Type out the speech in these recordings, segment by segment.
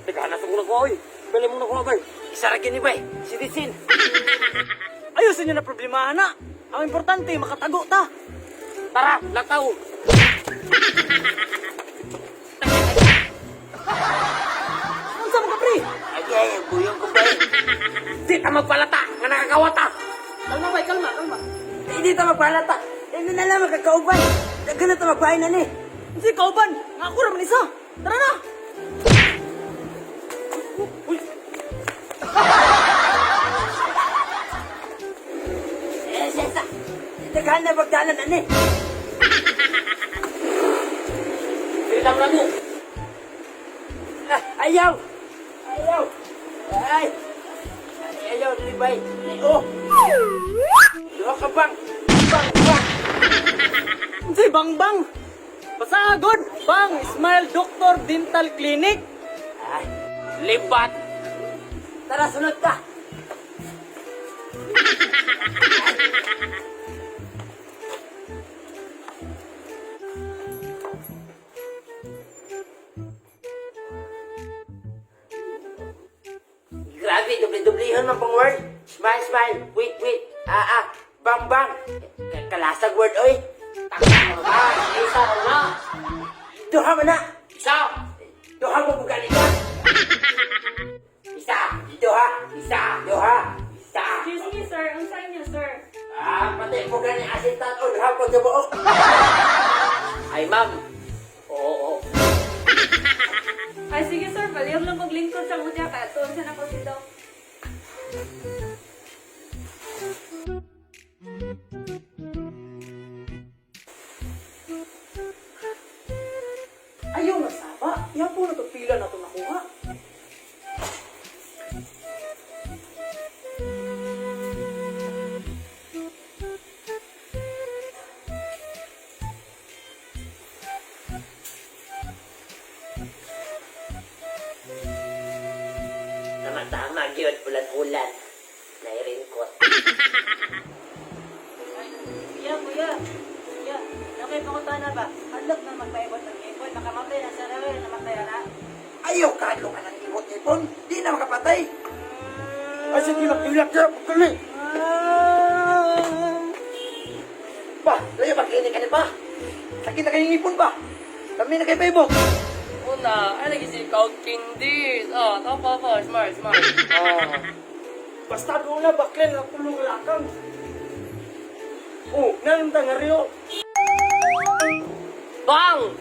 Teka, nasa muna ko, oy. Bili muna ko, bay. Isaragin ni bay. Sidisin. Ayusin nyo na problemahan na. Ang importante, makatago ta. Tara, lakaw. Ang sama ka, pre? Ay, buyong ko, bay. Di ka magpalata, nga nakakawata. Kalma, bay, kalma, kalma. Hindi ta magpalata. Hindi na lang magkakauban. Dagan na ta magpahin na ni. Hindi, kauban. Nga ako raman isa. Tara na. Uy, Siyasa. Daghan na magdalan na ni. Bilang na mo. Ayaw. Ayaw. Ay. Ayaw, libay. Oh. Doha ka bang. Bang, bang. hindi, bang-bang. Pasagod. Bang, Smile Doctor Dental Clinic. Ay, libat. Tara, sunod ka. Grabe, dubli-dublihan man pang word. Smile, smile. Wait, wait. Bang, bang. Kalasag word, oy. Isa na. Duha man na. Isa. Duha mo bugali ka. Isa. Duha. Isa. Duha. Isa. Excuse me, sir. Ang sign niyo, sir. Pati mo gani asintan o duha ko sa buok. Ay, ma'am. Oo. Ay, sige, sir. Palihog lang maglingkod sa mutya ka. Tuon siya na ko si Doc. Ayaw na sama. Yan po na itong pila na ito nakuha. Tama-tama, yun. Ulan-ulan. Nairingkot. Kuya, kuya. Kuya, nakipakunta na ba? Hadlok na magpaibot ng ipon. Makamatay na sa rawin na matay na. Ayaw ka, ka ng ibot-ibon. Di na makapatay. Ay, sige, ilak ka. Pagkali. Pa, layo ba? Kini ka na ba? Sakit na kayong ipon ba? Kami na kayo paibot. Una, ay lagi si Count Candice. Oh, tapa pa, smart. Basta doon na, baklen na kulong lakang. Oh, nanimta nga rin. Bang!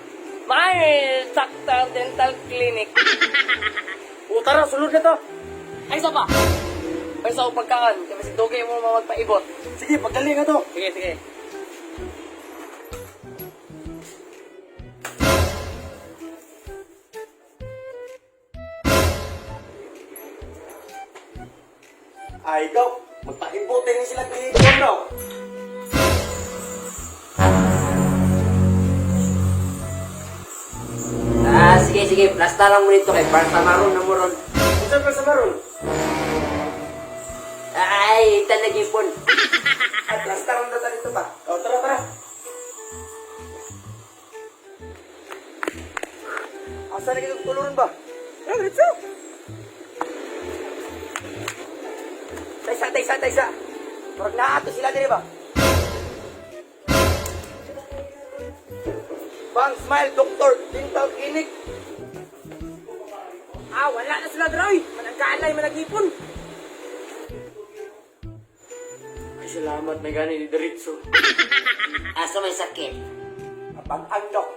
May sakta dental clinic. O, tara, sulod na to. Ay, isa pa. Ay, sa pagkaan. Kasi dugay mo magpaibot. Sige, pagdali nga to. Sige. Ay, ikaw, magpaibutin niya sila kihikon daw. Sige. Plasta lang mo nito kay Barta Maron na mo ron. Saan ka sa maron? Ay, tanag-ipon. Ay, plasta lang na dito ba? O, tara. Asa na kitang tuluran ba? Ay, dito. Taysa. Parang naato sila din ba? Bang Smile Doctor Dental Clinic. Wala na sila droy. Managkaalay, manag-ipon. Ay, salamat. May gani ni Diritso. Asa may sakit? Bang-ang, Dok.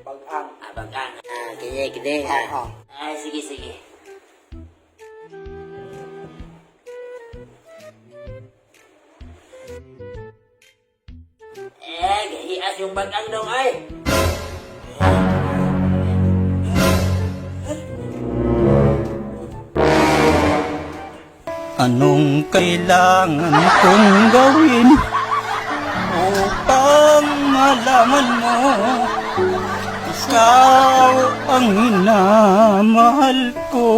Bang-ang. Bagang. Kide ha. Oo. Ay, sige. Gahias yung bagang dong ay. Anong kailangan kong gawin upang malaman mo ikaw ang minamahal ko?